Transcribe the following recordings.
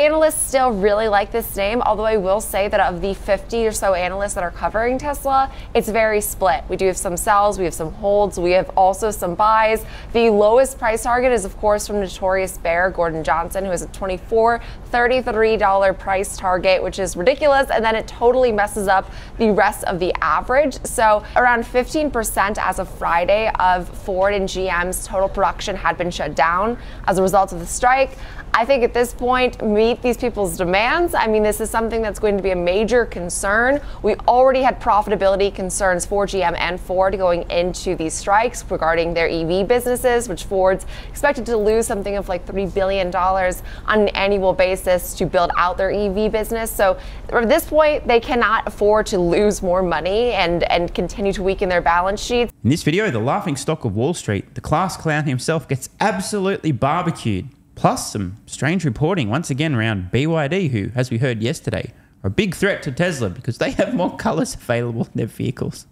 analysts still really like this name, although I will say that of the 50 or so analysts that are covering Tesla, it's very split. We do have some sells, we have some holds, we have also some buys. The lowest price target is, of course, from notorious bear Gordon Johnson, who has a $24.33 price target, which is ridiculous, and then it totally messes up the rest of the average. So around 15% as of Friday of Ford and GM's total production had been shut down as a result of the strike. I think at this point, meet these people's demands. I mean, this is something that's going to be a major concern. We already had profitability concerns for GM and Ford going into these strikes regarding their EV businesses, which Ford's expected to lose something of like $3 billion on an annual basis to build out their EV business. So at this point, they cannot afford to lose more money and continue to weaken their balance sheets. In this video, the laughingstock of Wall Street, the class clown himself, gets absolutely barbecued. Plus some strange reporting once again around BYD, who, as we heard yesterday, are a big threat to Tesla because they have more colours available in their vehicles.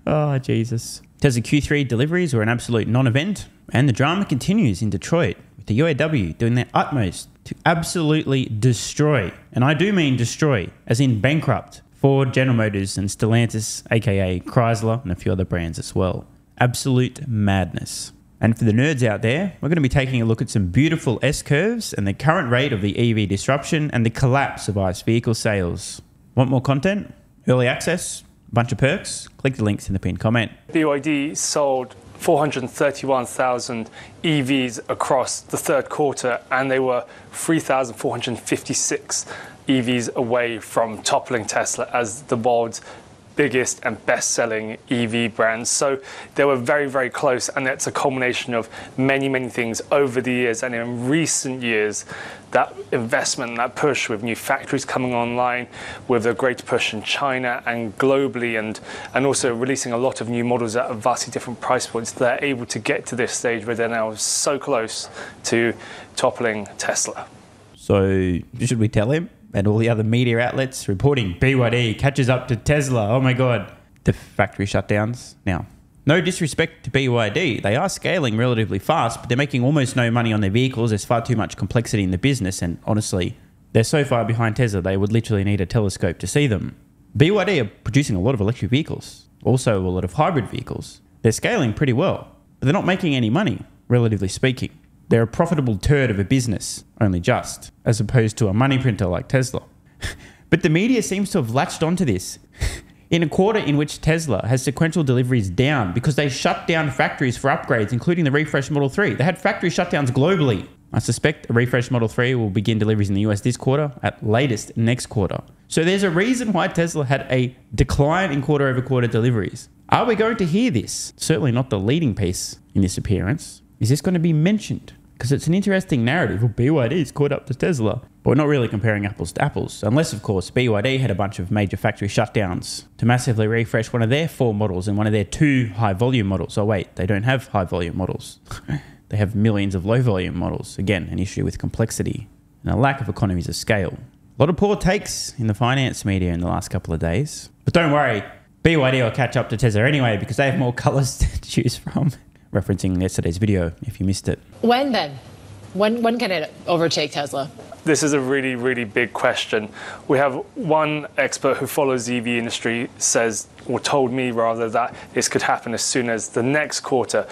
Oh, Jesus. Tesla Q3 deliveries were an absolute non-event, and the drama continues in Detroit, with the UAW doing their utmost to absolutely destroy, and I do mean destroy, as in bankrupt, Ford, General Motors, and Stellantis, aka Chrysler, and a few other brands as well. Absolute madness. And for the nerds out there, we're going to be taking a look at some beautiful S-curves and the current rate of the EV disruption and the collapse of ICE vehicle sales. Want more content? Early access? A bunch of perks? Click the links in the pinned comment. BYD sold 431,000 EVs across the third quarter, and they were 3,456 EVs away from toppling Tesla as the world's biggest and best-selling EV brands. So they were very, very close, and it's a culmination of many, many things over the years. And in recent years, that investment, that push with new factories coming online, with a great push in China and globally, and also releasing a lot of new models at vastly different price points, they're able to get to this stage where they're now so close to toppling Tesla. So should we tell him? And all the other media outlets reporting BYD catches up to Tesla. Oh my God. The factory shutdowns. Now, no disrespect to BYD. They are scaling relatively fast, but they're making almost no money on their vehicles. There's far too much complexity in the business. And honestly, they're so far behind Tesla, they would literally need a telescope to see them. BYD are producing a lot of electric vehicles. Also a lot of hybrid vehicles. They're scaling pretty well, but they're not making any money, relatively speaking. They're a profitable turd of a business, only just, as opposed to a money printer like Tesla. But the media seems to have latched onto this. In a quarter in which Tesla has sequential deliveries down because they shut down factories for upgrades, including the refreshed Model 3. They had factory shutdowns globally. I suspect a refreshed Model 3 will begin deliveries in the US this quarter, at latest next quarter. So there's a reason why Tesla had a decline in quarter-over-quarter deliveries. Are we going to hear this? Certainly not the leading piece in this appearance. Is this going to be mentioned? Because it's an interesting narrative. Well, BYD's caught up to Tesla. But we're not really comparing apples to apples. Unless, of course, BYD had a bunch of major factory shutdowns to massively refresh one of their 4 models and one of their 2 high-volume models. Oh, wait, they don't have high-volume models. They have millions of low-volume models. Again, an issue with complexity and a lack of economies of scale. A lot of poor takes in the finance media in the last couple of days. But don't worry, BYD will catch up to Tesla anyway because they have more colours to choose from. Referencing yesterday's video, if you missed it. When then? When can it overtake Tesla? This is a really, really big question. We have one expert who follows the EV industry says, or told me rather, that this could happen as soon as the next quarter.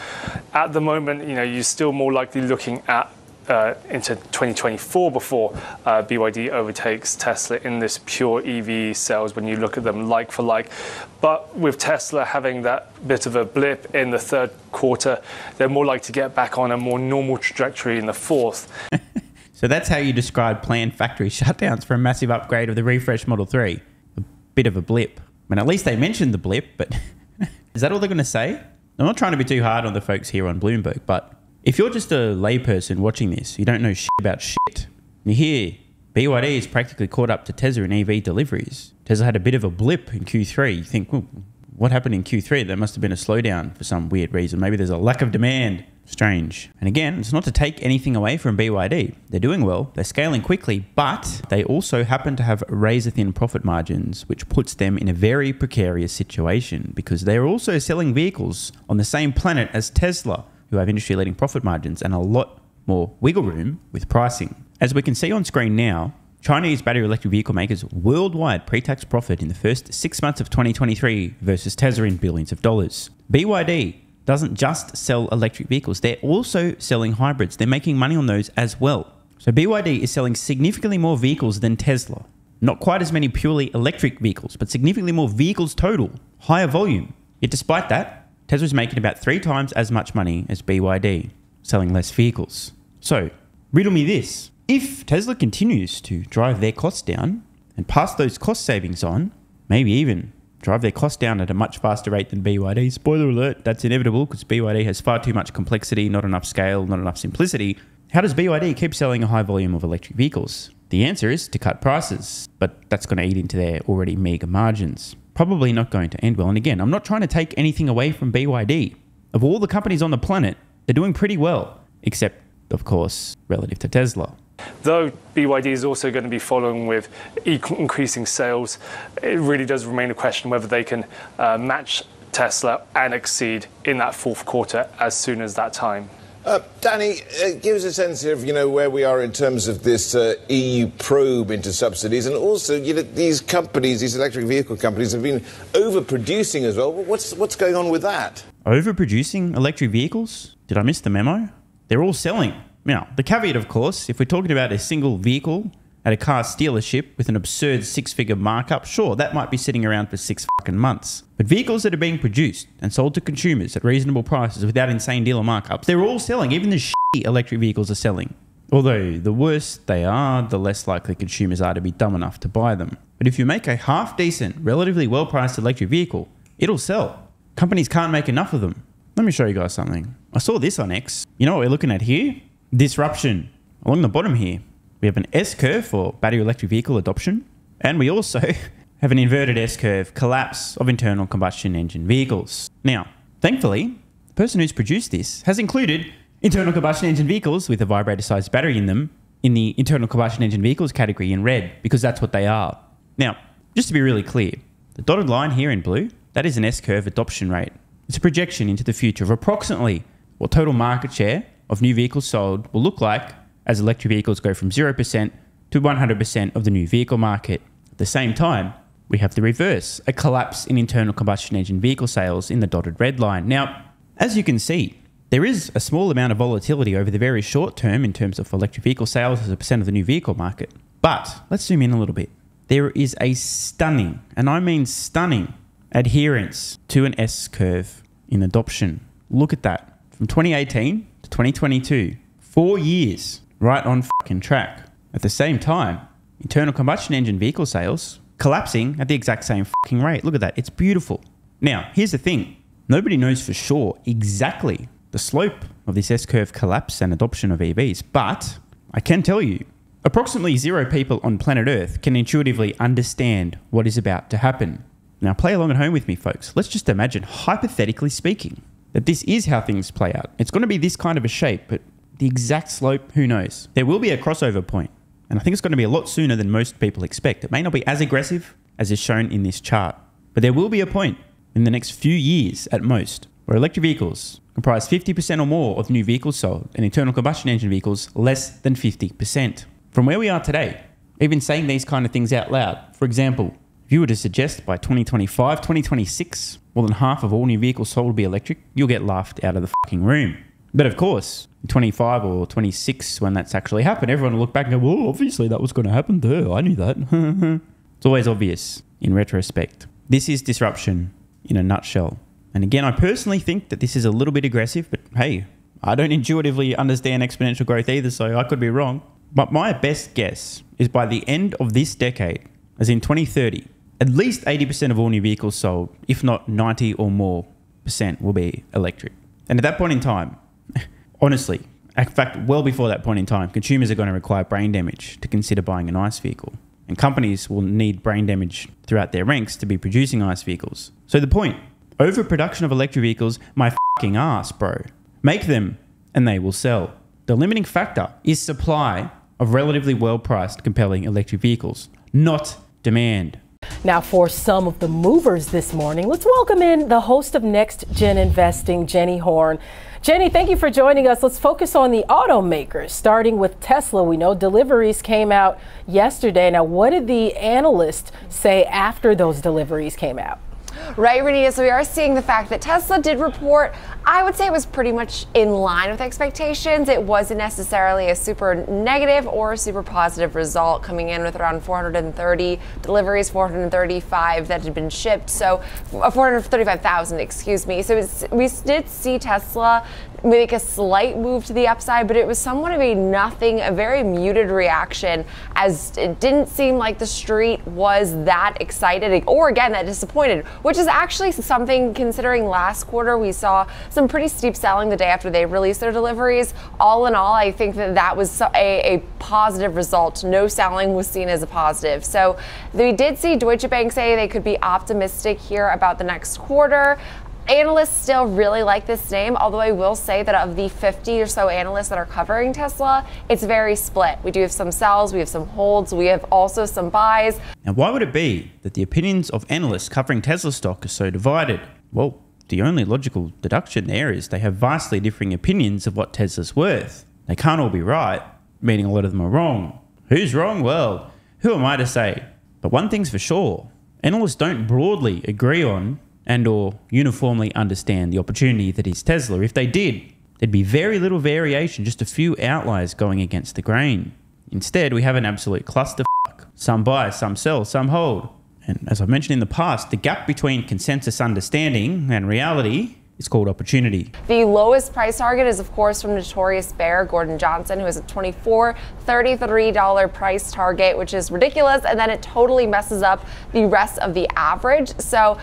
At the moment, you're still more likely looking at into 2024 before BYD overtakes Tesla in this pure EV sales when you look at them like for like. But with Tesla having that bit of a blip in the third quarter, they're more likely to get back on a more normal trajectory in the fourth. So that's how you describe planned factory shutdowns for a massive upgrade of the refreshed Model 3. A bit of a blip. I mean, at least they mentioned the blip, but is that all they're going to say? I'm not trying to be too hard on the folks here on Bloomberg, but if you're just a layperson watching this, you don't know shit about shit. You hear BYD is practically caught up to Tesla in EV deliveries. Tesla had a bit of a blip in Q3. You think, well, what happened in Q3? There must have been a slowdown for some weird reason. Maybe there's a lack of demand. Strange. And again, it's not to take anything away from BYD. They're doing well. They're scaling quickly, but they also happen to have razor-thin profit margins, which puts them in a very precarious situation because they're also selling vehicles on the same planet as Tesla, who have industry-leading profit margins and a lot more wiggle room with pricing. As we can see on screen now, Chinese battery electric vehicle makers' worldwide pre-tax profit in the first 6 months of 2023 versus Tesla in billions of dollars. BYD doesn't just sell electric vehicles, they're also selling hybrids. They're making money on those as well. So BYD is selling significantly more vehicles than Tesla. Not quite as many purely electric vehicles, but significantly more vehicles total, higher volume. Yet despite that, Tesla's making about 3 times as much money as BYD, selling less vehicles. So, riddle me this. If Tesla continues to drive their costs down and pass those cost savings on, maybe even drive their costs down at a much faster rate than BYD, spoiler alert, that's inevitable because BYD has far too much complexity, not enough scale, not enough simplicity. How does BYD keep selling a high volume of electric vehicles? The answer is to cut prices, but that's going to eat into their already meager margins. Probably not going to end well. And again, I'm not trying to take anything away from BYD. Of all the companies on the planet, they're doing pretty well, except, of course, relative to Tesla. Though BYD is also going to be following with increasing sales, it really does remain a question whether they can match Tesla and exceed in that fourth quarter as soon as that time. Danny, give us a sense of, where we are in terms of this EU probe into subsidies, and also, these companies, these electric vehicle companies, have been overproducing as well. What's going on with that? Overproducing electric vehicles? Did I miss the memo? They're all selling. Now, the caveat, of course, if we're talking about a single vehicle at a car dealership with an absurd 6-figure markup, sure, that might be sitting around for 6 fucking months. But vehicles that are being produced and sold to consumers at reasonable prices without insane dealer markups, they're all selling. Even the shitty electric vehicles are selling. Although, the worse they are, the less likely consumers are to be dumb enough to buy them. But if you make a half-decent, relatively well-priced electric vehicle, it'll sell. Companies can't make enough of them. Let me show you guys something. I saw this on X. You know what we're looking at here? Disruption. Along the bottom here, we have an S-curve for battery electric vehicle adoption, and we also have an inverted S-curve collapse of internal combustion engine vehicles. Now, thankfully, the person who's produced this has included internal combustion engine vehicles with a vibrator-sized battery in them in the internal combustion engine vehicles category in red, because that's what they are. Now, just to be really clear, the dotted line here in blue, that is an S-curve adoption rate. It's a projection into the future of approximately what total market share of new vehicles sold will look like as electric vehicles go from 0% to 100% of the new vehicle market. At the same time, we have the reverse, a collapse in internal combustion engine vehicle sales in the dotted red line. Now, as you can see, there is a small amount of volatility over the very short term in terms of electric vehicle sales as a percent of the new vehicle market. But let's zoom in a little bit. There is a stunning, and I mean stunning, adherence to an S-curve in adoption. Look at that. From 2018 to 2022, 4 years, right on fucking track. At the same time, internal combustion engine vehicle sales collapsing at the exact same fucking rate. Look at that. It's beautiful. Now, here's the thing. Nobody knows for sure exactly the slope of this S-curve collapse and adoption of EVs, but I can tell you, approximately 0 people on planet Earth can intuitively understand what is about to happen. Now, play along at home with me, folks. Let's just imagine, hypothetically speaking, that this is how things play out. It's going to be this kind of a shape, but the exact slope, who knows? There will be a crossover point, and I think it's going to be a lot sooner than most people expect. It may not be as aggressive as is shown in this chart, but there will be a point in the next few years at most where electric vehicles comprise 50% or more of new vehicles sold and internal combustion engine vehicles less than 50%. From where we are today, even saying these kind of things out loud, for example, if you were to suggest by 2025, 2026, more than half of all new vehicles sold will be electric, you'll get laughed out of the fucking room. But of course, in 25 or 26, when that's actually happened, everyone will look back and go, well, obviously that was going to happen. Duh, I knew that. It's always obvious in retrospect. This is disruption in a nutshell. And again, I personally think that this is a little bit aggressive, but hey, I don't intuitively understand exponential growth either, so I could be wrong. But my best guess is by the end of this decade, as in 2030, at least 80% of all new vehicles sold, if not 90 or more %, will be electric. And at that point in time, honestly, in fact, well before that point in time, consumers are going to require brain damage to consider buying an ICE vehicle. And companies will need brain damage throughout their ranks to be producing ICE vehicles. So the point, overproduction of electric vehicles, my fucking ass, bro. Make them and they will sell. The limiting factor is supply of relatively well-priced, compelling electric vehicles, not demand. Now, for some of the movers this morning, let's welcome in the host of Next Gen Investing, Jenny Horn. Jenny, thank you for joining us. Let's focus on the automakers, starting with Tesla. We know deliveries came out yesterday. Now, what did the analyst say after those deliveries came out? Right, Renita. So we are seeing the fact that Tesla did report, I would say it was pretty much in line with expectations. It wasn't necessarily a super negative or a super positive result, coming in with around 430 deliveries, 435 that had been shipped. So 435,000, excuse me. So we did see Tesla make a slight move to the upside, but it was somewhat of a very muted reaction, as it didn't seem like the street was that excited or, again, that disappointed, which is actually something considering last quarter we saw some pretty steep selling the day after they released their deliveries. All in all, I think that was a positive result. No selling was seen as a positive. So we did see Deutsche Bank say they could be optimistic here about the next quarter. Analysts still really like this name, although I will say that of the 50 or so analysts that are covering Tesla, it's very split. We do have some sells, we have some holds, we have also some buys. Now, why would it be that the opinions of analysts covering Tesla stock are so divided? Well, the only logical deduction there is they have vastly differing opinions of what Tesla's worth. They can't all be right, meaning a lot of them are wrong. Who's wrong? Well, who am I to say? But one thing's for sure, analysts don't broadly agree on and or uniformly understand the opportunity that is Tesla. If they did, there'd be very little variation, just a few outliers going against the grain. Instead, we have an absolute clusterfuck. Some buy, some sell, some hold. And as I've mentioned in the past, the gap between consensus understanding and reality is called opportunity. The lowest price target is, of course, from notorious bear Gordon Johnson, who has a $24.33 price target, which is ridiculous, and then it totally messes up the rest of the average. So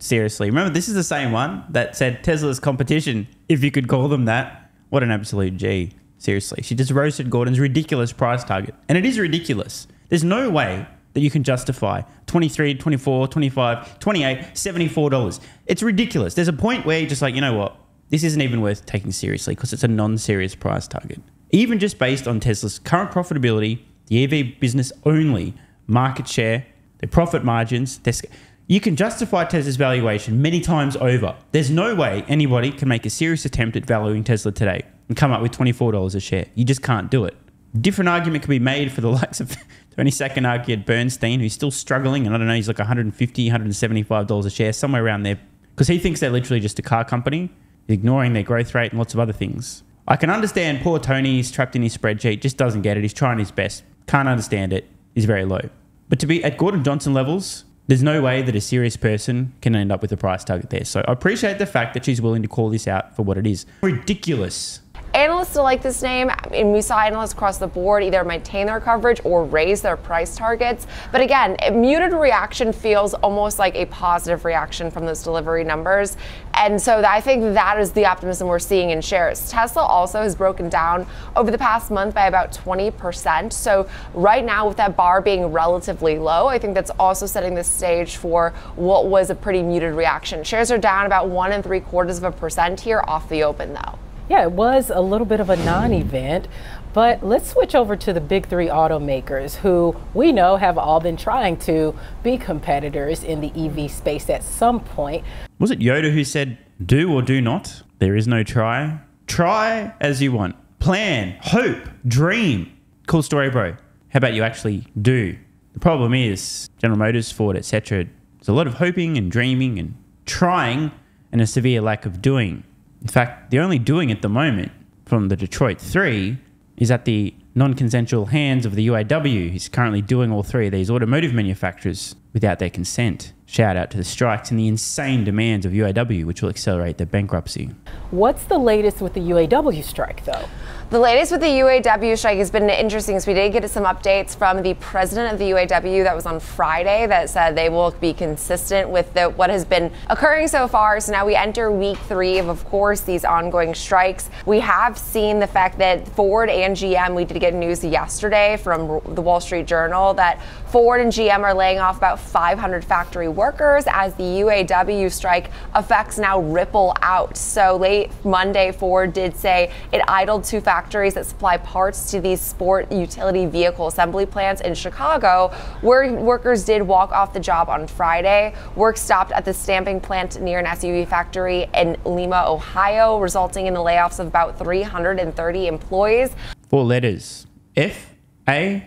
seriously, remember, this is the same one that said Tesla's competition, if you could call them that. What an absolute G. Seriously, she just roasted Gordon's ridiculous price target. And it is ridiculous. There's no way that you can justify $23, $24, $25, $28, $74. It's ridiculous. There's a point where you're just like, you know what? This isn't even worth taking seriously because it's a non-serious price target. Even just based on Tesla's current profitability, the EV business only, market share, their profit margins, you can justify Tesla's valuation many times over. There's no way anybody can make a serious attempt at valuing Tesla today and come up with $24 a share. You just can't do it. Different argument can be made for the likes of Tony Sacconaghi at Bernstein, who's still struggling, and I don't know, he's like $150, $175 a share, somewhere around there, because he thinks they're literally just a car company, ignoring their growth rate and lots of other things. I can understand poor Tony, he's trapped in his spreadsheet, just doesn't get it, he's trying his best, can't understand it, he's very low. But to be at Gordon Johnson levels, there's no way that a serious person can end up with a price target there. So I appreciate the fact that she's willing to call this out for what it is. Ridiculous. Analysts still like this name, and we saw analysts across the board either maintain their coverage or raise their price targets. But again, a muted reaction feels almost like a positive reaction from those delivery numbers. And so I think that is the optimism we're seeing in shares. Tesla also has broken down over the past month by about 20%. So right now, with that bar being relatively low, I think that's also setting the stage for what was a pretty muted reaction. Shares are down about 1 3/4% here off the open, though. Yeah, it was a little bit of a non-event, but let's switch over to the big three automakers who we know have all been trying to be competitors in the EV space at some point. Was it Yoda who said, do or do not? There is no try. Try as you want. Plan, hope, dream. Cool story, bro. How about you actually do? The problem is General Motors, Ford, etc. There's a lot of hoping and dreaming and trying and a severe lack of doing. In fact, the only doing at the moment from the Detroit 3 is at the non-consensual hands of the UAW, who's currently doing all three of these automotive manufacturers without their consent. Shout out to the strikes and the insane demands of UAW, which will accelerate their bankruptcy. What's the latest with the UAW strike, though? The latest with the UAW strike has been interesting. So we did get some updates from the president of the UAW that was on Friday that said they will be consistent with what has been occurring so far. So now we enter week 3 of course, these ongoing strikes. We have seen the fact that Ford and GM, we did get news yesterday from the Wall Street Journal that Ford and GM are laying off about 500 factory workers as the UAW strike effects now ripple out. So late Monday, Ford did say it idled 2 factories factories that supply parts to these sport utility vehicle assembly plants in Chicago, where workers did walk off the job on Friday. Work stopped at the stamping plant near an SUV factory in Lima, Ohio, resulting in the layoffs of about 330 employees. 4 letters. F-A-F-O.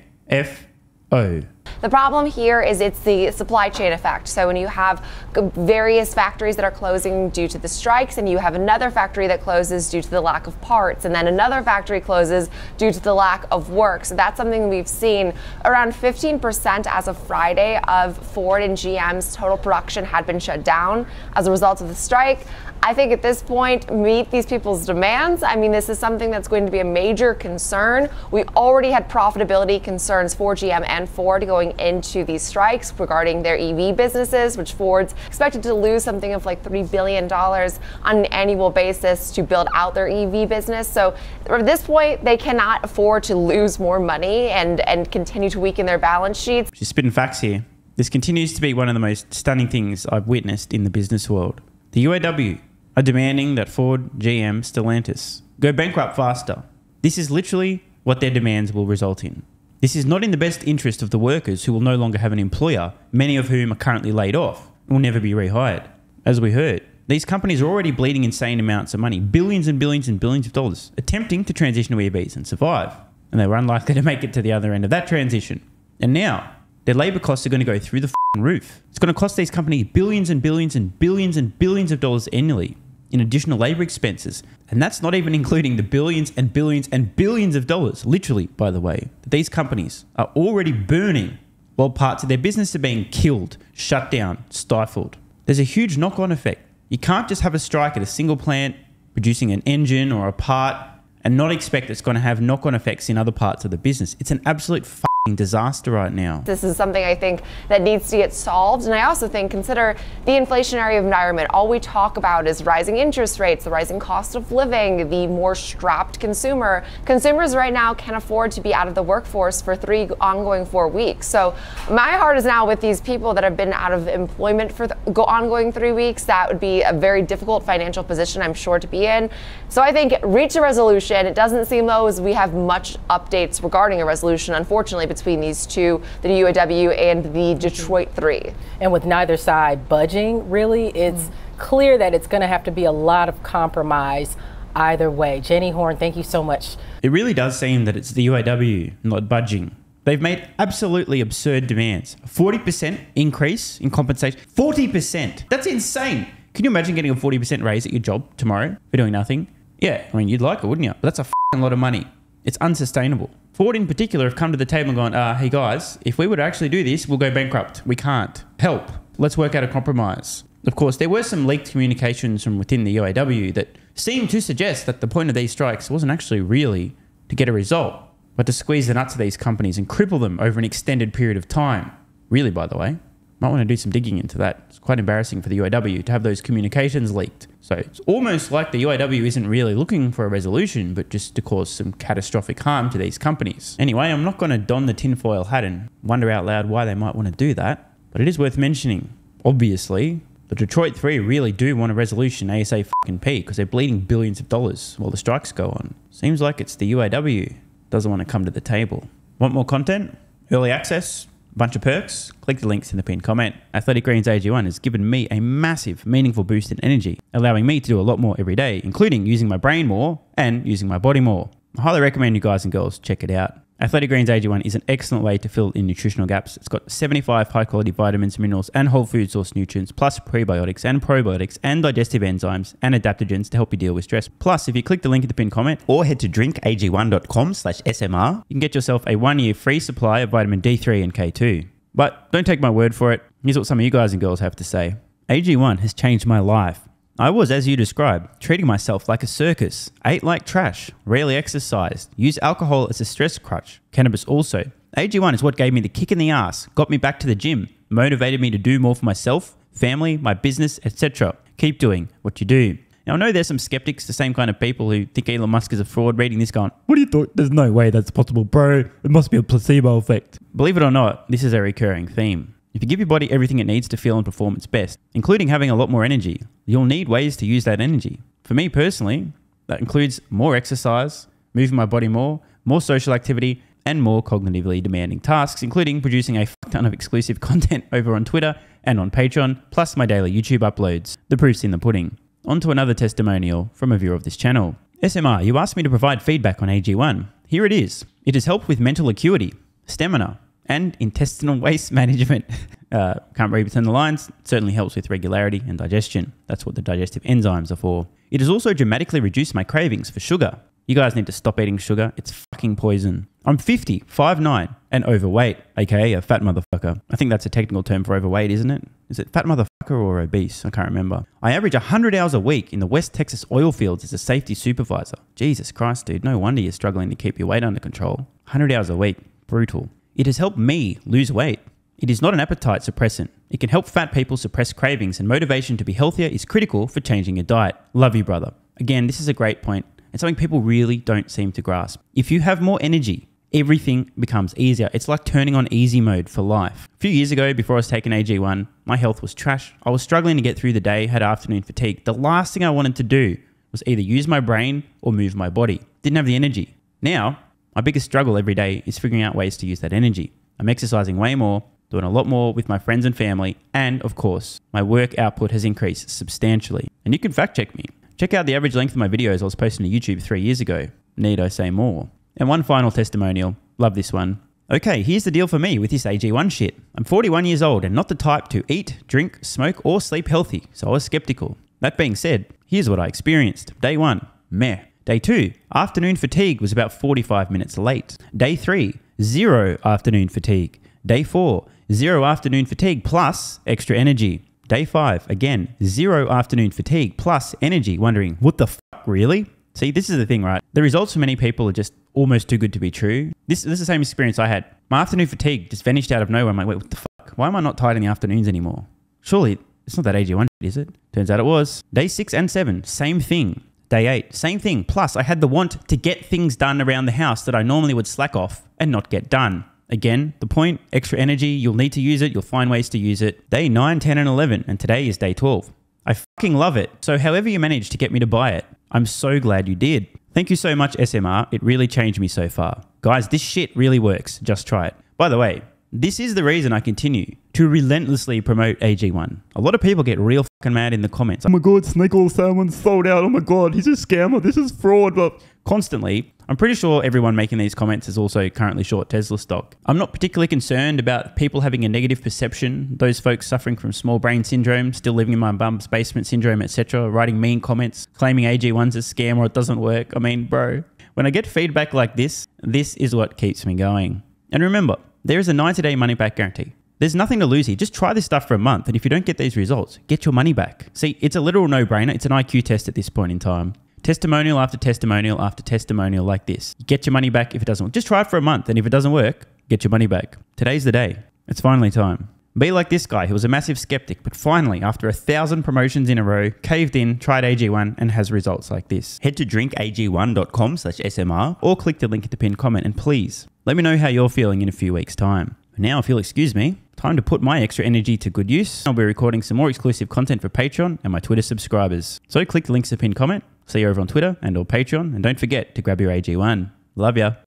The problem here is it's the supply chain effect. So when you have various factories that are closing due to the strikes, and you have another factory that closes due to the lack of parts, and then another factory closes due to the lack of work. So that's something we've seen. Around 15% as of Friday of Ford and GM's total production had been shut down as a result of the strike. I think at this point, meet these people's demands. I mean, this is something that's going to be a major concern. We already had profitability concerns for GM and Ford going into these strikes regarding their EV businesses, which Ford's expected to lose something of like $3 billion on an annual basis to build out their EV business. So at this point, they cannot afford to lose more money and continue to weaken their balance sheets. She's spitting facts here. This continues to be one of the most stunning things I've witnessed in the business world. The UAW are demanding that Ford, GM, Stellantis go bankrupt faster. This is literally what their demands will result in. This is not in the best interest of the workers who will no longer have an employer, many of whom are currently laid off and will never be rehired. As we heard, these companies are already bleeding insane amounts of money, billions and billions and billions of dollars, attempting to transition to EVs and survive. And they were unlikely to make it to the other end of that transition. And now, their labour costs are going to go through the roof. It's going to cost these companies billions and billions and billions and billions of dollars annually in additional labour expenses. And that's not even including the billions and billions and billions of dollars, literally, by the way, that these companies are already burning while parts of their business are being killed, shut down, stifled. There's a huge knock-on effect. You can't just have a strike at a single plant producing an engine or a part and not expect it's going to have knock-on effects in other parts of the business. It's an absolute disaster right now. This is something I think that needs to get solved. And I also think, consider the inflationary environment. All we talk about is rising interest rates, the rising cost of living, the more strapped consumer. Consumers right now can't afford to be out of the workforce for 3 ongoing 4 weeks. So my heart is now with these people that have been out of employment for ongoing 3 weeks. That would be a very difficult financial position, I'm sure, to be in. So I think reach a resolution. It doesn't seem though as we have much updates regarding a resolution, unfortunately, between these two, the UAW and the Detroit 3. And with neither side budging, really, it's clear that it's going to have to be a lot of compromise either way. Jenny Horn, thank you so much. It really does seem that it's the UAW not budging. They've made absolutely absurd demands. A 40% increase in compensation. 40%! That's insane! Can you imagine getting a 40% raise at your job tomorrow for doing nothing? Yeah, I mean, you'd like it, wouldn't you? But that's a f***ing lot of money. It's unsustainable. Ford in particular have come to the table and gone, hey guys, if we were to actually do this, we'll go bankrupt. We can't. Help. Let's work out a compromise. Of course, there were some leaked communications from within the UAW that seemed to suggest that the point of these strikes wasn't actually really to get a result, but to squeeze the nuts of these companies and cripple them over an extended period of time. Really, by the way. Might want to do some digging into that. It's quite embarrassing for the UAW to have those communications leaked. So it's almost like the UAW isn't really looking for a resolution, but just to cause some catastrophic harm to these companies. Anyway, I'm not going to don the tinfoil hat and wonder out loud why they might want to do that, but it is worth mentioning. Obviously, the Detroit 3 really do want a resolution ASAP because they're bleeding billions of dollars while the strikes go on. Seems like it's the UAW doesn't want to come to the table. Want more content? Early access? Bunch of perks? Click the links in the pinned comment. Athletic Greens AG1 has given me a massive, meaningful boost in energy, allowing me to do a lot more every day, including using my brain more and using my body more. I highly recommend you guys and girls check it out. Athletic Greens AG1 is an excellent way to fill in nutritional gaps. It's got 75 high-quality vitamins, minerals, and whole food source nutrients, plus prebiotics and probiotics and digestive enzymes and adaptogens to help you deal with stress. Plus, if you click the link in the pinned comment or head to drinkag1.com/SMR, you can get yourself a 1-year free supply of vitamin D3 and K2. But don't take my word for it. Here's what some of you guys and girls have to say. AG1 has changed my life. I was, as you described, treating myself like a circus, ate like trash, rarely exercised, used alcohol as a stress crutch, cannabis also. AG1 is what gave me the kick in the ass, got me back to the gym, motivated me to do more for myself, family, my business, etc. Keep doing what you do. Now, I know there's some skeptics, the same kind of people who think Elon Musk is a fraud, reading this going, what do you thought? There's no way that's possible, bro. It must be a placebo effect. Believe it or not, this is a recurring theme. If you give your body everything it needs to feel and perform its best, including having a lot more energy, you'll need ways to use that energy. For me personally, that includes more exercise, moving my body more social activity, and more cognitively demanding tasks, including producing a fuck ton of exclusive content over on Twitter and on Patreon, plus my daily YouTube uploads. The proof's in the pudding. On to another testimonial from a viewer of this channel. SMR, you asked me to provide feedback on AG1. Here it is. It has helped with mental acuity, stamina, and intestinal waste management. Can't read between the lines. Certainly helps with regularity and digestion. That's what the digestive enzymes are for. It has also dramatically reduced my cravings for sugar. You guys need to stop eating sugar. It's fucking poison. I'm 50, 5'9", and overweight, aka a fat motherfucker. I think that's a technical term for overweight, isn't it? Is it fat motherfucker or obese? I can't remember. I average 100 hours a week in the West Texas oil fields as a safety supervisor. Jesus Christ, dude. No wonder you're struggling to keep your weight under control. 100 hours a week. Brutal. It has helped me lose weight. It is not an appetite suppressant. It can help fat people suppress cravings, and motivation to be healthier is critical for changing your diet. Love you, brother. Again, this is a great point. It's something people really don't seem to grasp. If you have more energy, everything becomes easier. It's like turning on easy mode for life. A few years ago, before I was taking AG1, my health was trash. I was struggling to get through the day, had afternoon fatigue. The last thing I wanted to do was either use my brain or move my body. Didn't have the energy. Now, my biggest struggle every day is figuring out ways to use that energy. I'm exercising way more, doing a lot more with my friends and family, and of course, my work output has increased substantially. And you can fact check me. Check out the average length of my videos I was posting to YouTube 3 years ago. Need I say more? And one final testimonial. Love this one. Okay, here's the deal for me with this AG1 shit. I'm 41 years old and not the type to eat, drink, smoke, or sleep healthy, so I was skeptical. That being said, here's what I experienced. Day 1, meh. Day 2, afternoon fatigue was about 45 minutes late. Day 3, 0 afternoon fatigue. Day 4, 0 afternoon fatigue plus extra energy. Day 5, again, 0 afternoon fatigue plus energy, wondering, what the fuck, really? See, this is the thing, right? The results for many people are just almost too good to be true. This is the same experience I had. My afternoon fatigue just vanished out of nowhere. I'm like, wait, what the fuck? Why am I not tired in the afternoons anymore? Surely, it's not that AG1 shit, is it? Turns out it was. Day 6 and 7, same thing. Day 8, same thing. Plus, I had the want to get things done around the house that I normally would slack off and not get done. Again, the point, extra energy, you'll need to use it, you'll find ways to use it. Day 9, 10, and 11, and today is day 12. I fucking love it. So however you managed to get me to buy it, I'm so glad you did. Thank you so much, SMR. It really changed me so far. Guys, this shit really works. Just try it. By the way, this is the reason I continue to relentlessly promote AG1. A lot of people get real fucking mad in the comments. Oh my God, Snake Oil Salmon's sold out. Oh my God, he's a scammer. This is fraud. But constantly, I'm pretty sure everyone making these comments is also currently short Tesla stock. I'm not particularly concerned about people having a negative perception, those folks suffering from small brain syndrome, still living in my bum's basement syndrome, etc., writing mean comments, claiming AG1's a scam or it doesn't work. I mean, bro, when I get feedback like this is what keeps me going. And remember, there is a 90-day money-back guarantee. There's nothing to lose here. Just try this stuff for a month, and if you don't get these results, get your money back. See, it's a literal no-brainer. It's an IQ test at this point in time. Testimonial after testimonial after testimonial like this. You get your money back if it doesn't work. Just try it for a month, and if it doesn't work, get your money back. Today's the day. It's finally time. Be like this guy who was a massive skeptic, but finally, after 1,000 promotions in a row, caved in, tried AG1, and has results like this. Head to drinkag1.com/SMR or click the link at the pinned comment, and please, let me know how you're feeling in a few weeks' time. Now, if you'll excuse me, time to put my extra energy to good use. I'll be recording some more exclusive content for Patreon and my Twitter subscribers. So click the links in the pinned comment. See you over on Twitter and or Patreon, and don't forget to grab your AG1. Love ya.